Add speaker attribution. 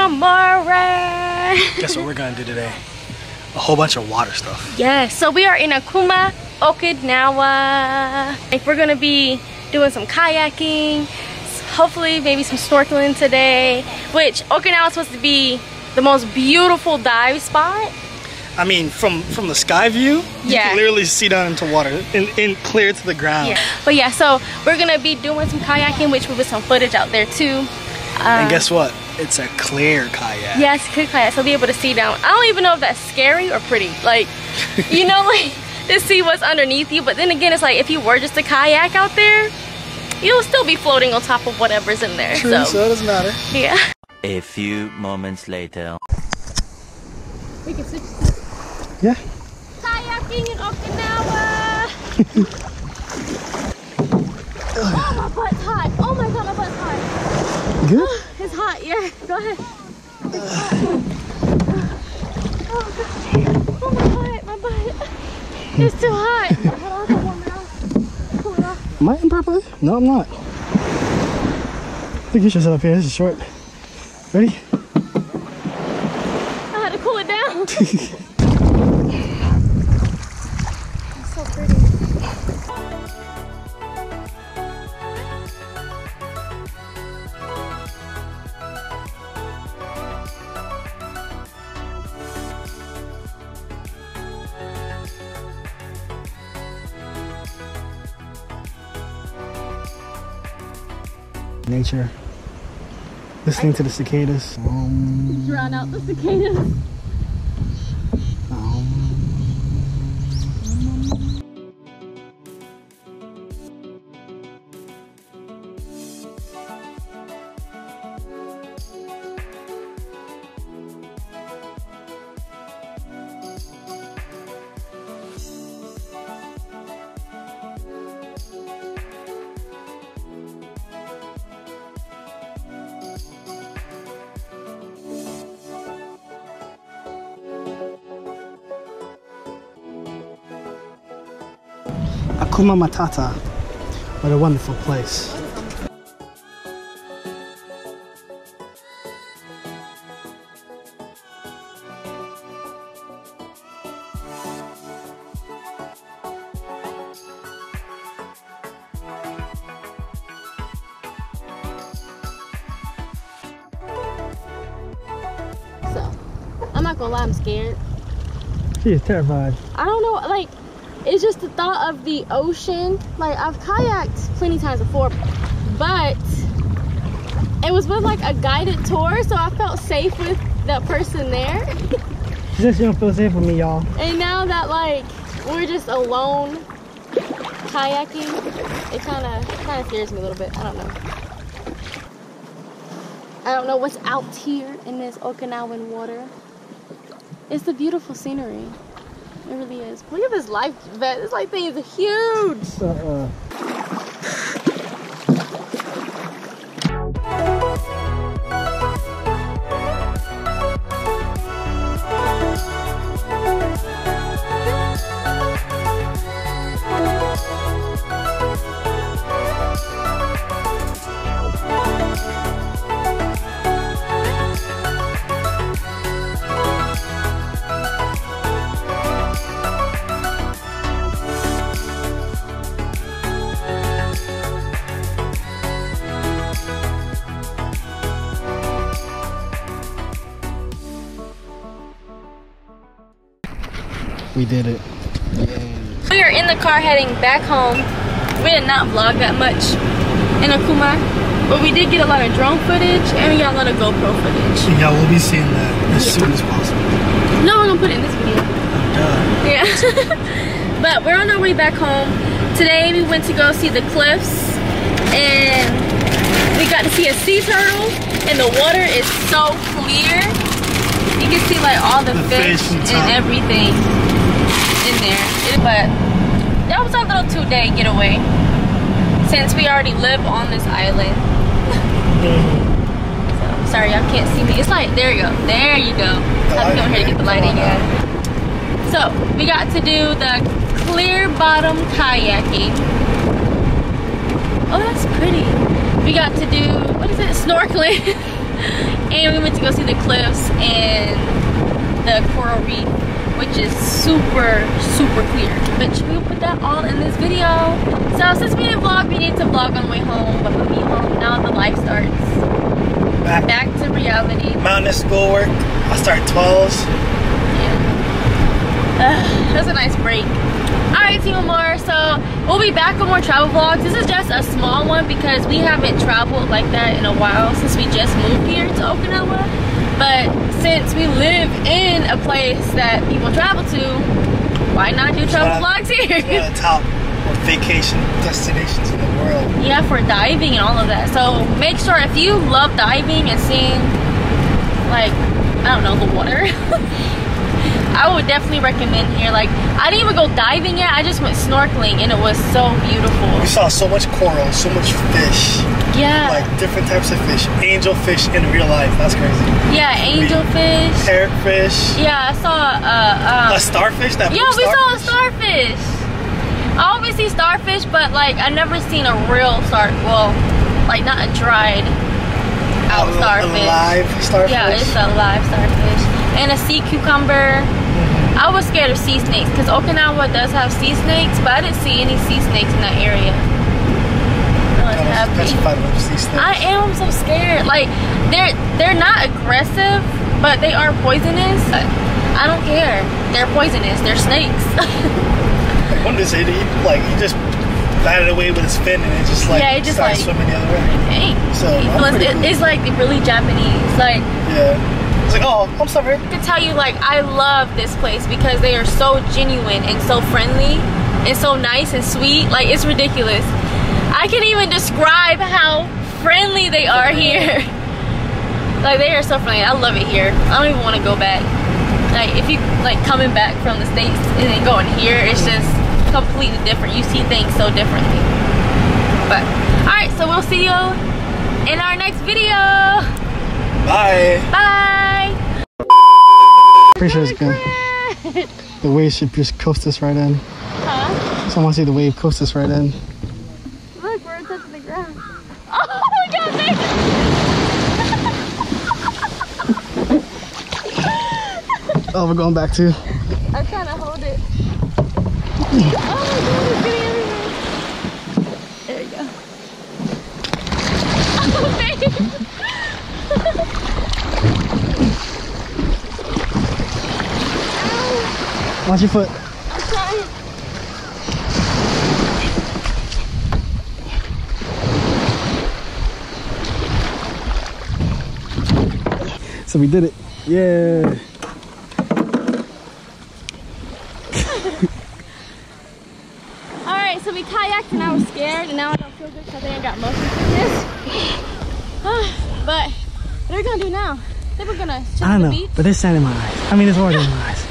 Speaker 1: TEAMARMORER.
Speaker 2: Guess what we're gonna do today? A whole bunch of water stuff.
Speaker 1: Yeah, so we are in Okinawa, Okinawa. Like, we're gonna be doing some kayaking, hopefully maybe some snorkeling today, which Okinawa is supposed to be the most beautiful dive spot.
Speaker 2: I mean, from the sky view, you can literally see down into water and clear to the ground.
Speaker 1: Yeah. But yeah, so we're gonna be doing some kayaking, which will be some footage out there too.
Speaker 2: And guess what? It's a clear kayak.
Speaker 1: Yeah, it's a clear kayak, so I'll be able to see down. I don't even know if that's scary or pretty. Like, you know, like, to see what's underneath you. But then again, it's like, if you were just a kayak out there, you'll still be floating on top of whatever's in there.
Speaker 2: True, so it doesn't matter.
Speaker 1: Yeah.
Speaker 3: A few moments later.
Speaker 1: We can switch.
Speaker 2: Yeah.
Speaker 1: Kayaking in Okinawa. Oh, my butt's hot. Oh my god, my butt's hot.
Speaker 2: Good?
Speaker 1: It's hot, yeah. Go ahead. Oh my butt. It's too hot.
Speaker 2: Am I in properly? No, I'm not. I think you should sit up here. This is short. Ready?
Speaker 1: I had to cool it down. It's so pretty.
Speaker 2: Nature. Listening to the cicadas.
Speaker 1: Drown out the cicadas.
Speaker 2: Akuma Matata. What a wonderful place.
Speaker 1: So, I'm not gonna lie, I'm scared.
Speaker 2: She is terrified.
Speaker 1: I don't know, like, it's just the thought of the ocean. Like, I've kayaked plenty times before, but it was with like a guided tour, so I felt safe with that person there.
Speaker 2: She said she don't feel safe with me, y'all.
Speaker 1: And now that like we're just alone kayaking, it kind of scares me a little bit. I don't know what's out here in this Okinawan water. It's the beautiful scenery. It really is. Look at this life vest. This like thing is huge.
Speaker 2: We did it. Yay.
Speaker 1: We are in the car heading back home. We did not vlog that much in Okinawa, but we did get a lot of drone footage and we got a lot of GoPro footage.
Speaker 2: Yeah, we'll be seeing that as soon as possible.
Speaker 1: No, we're gonna put it in this video.
Speaker 2: Duh.
Speaker 1: Yeah. But we're on our way back home. Today we went to go see the cliffs and we got to see a sea turtle and the water is so clear. You can see like all the fish and everything in there. But that was our little 2-day getaway since we already live on this island. So, sorry y'all can't see me. It's like, there you go. There you go. I have to come here to get the lighting, yeah. So we got to do the clear bottom kayaking. Oh, that's pretty. We got to do, what is it, snorkeling. And we went to go see the cliffs and the coral reef, which is super clear. But we'll put that all in this video. So since we didn't vlog, we need to vlog on the way home. But we'll be home now. The life starts. Back to reality.
Speaker 2: Mountain schoolwork. I start 12s.
Speaker 1: Yeah. It was a nice break. Alright, TEAMARMORER, so we'll be back with more travel vlogs. This is just a small one because we haven't traveled like that in a while since we just moved here to Okinawa. But since we live in a place that people travel to, why not do travel vlogs here?
Speaker 2: One of the top vacation destinations in the world.
Speaker 1: Yeah, for diving and all of that. So make sure if you love diving and seeing, like, I don't know, the water. I would definitely recommend here. Like, I didn't even go diving yet. I just went snorkeling and it was so beautiful.
Speaker 2: We saw so much coral, so much fish.
Speaker 1: Yeah.
Speaker 2: Like different types of fish. Angelfish in real life. That's crazy.
Speaker 1: Yeah, angelfish.
Speaker 2: Parrotfish.
Speaker 1: Yeah, I saw
Speaker 2: a starfish. That
Speaker 1: yeah, we saw a starfish. I always see starfish, but like I never seen a real well, like not a dried out starfish.
Speaker 2: A live starfish.
Speaker 1: Yeah, it's a live starfish. And a sea cucumber. I was scared of sea snakes because Okinawa does have sea snakes, but I didn't see any sea snakes in that area. I am so scared. Like they're not aggressive, but they are poisonous. I don't care. They're poisonous. They're snakes.
Speaker 2: Like one day he just batted away with his fin and it just like started swimming the other way.
Speaker 1: Dang.
Speaker 2: So
Speaker 1: it's like really Japanese. Like
Speaker 2: yeah. It's like, oh, I'm sorry.
Speaker 1: I can tell you, like, I love this place because they are so genuine and so friendly and so nice and sweet. Like, it's ridiculous. I can't even describe how friendly they are here. Like, they are so friendly. I love it here. I don't even want to go back. Like, if you, like, coming back from the States and then going here, it's just completely different. You see things so differently. But, alright, so we'll see you in our next video.
Speaker 2: Bye.
Speaker 1: Bye.
Speaker 2: Pretty sure it's good. The wave should just coast us right in.
Speaker 1: Huh?
Speaker 2: So I want to see the wave coast us right in.
Speaker 1: Look, we're touching the ground. Oh my god, baby!
Speaker 2: Oh, we're going back too.
Speaker 1: I'm trying to hold it. Oh my god, it's getting everywhere. There you go. Oh, baby!
Speaker 2: Watch your foot.
Speaker 1: I'm trying.
Speaker 2: So we did it. Yeah.
Speaker 1: Alright, so we kayaked and I was scared and now I don't feel good because I think I got motion sickness. But what are we gonna do now? I think we're gonna chill on the beach.
Speaker 2: But there's sand in my eyes. I mean, there's water in my eyes.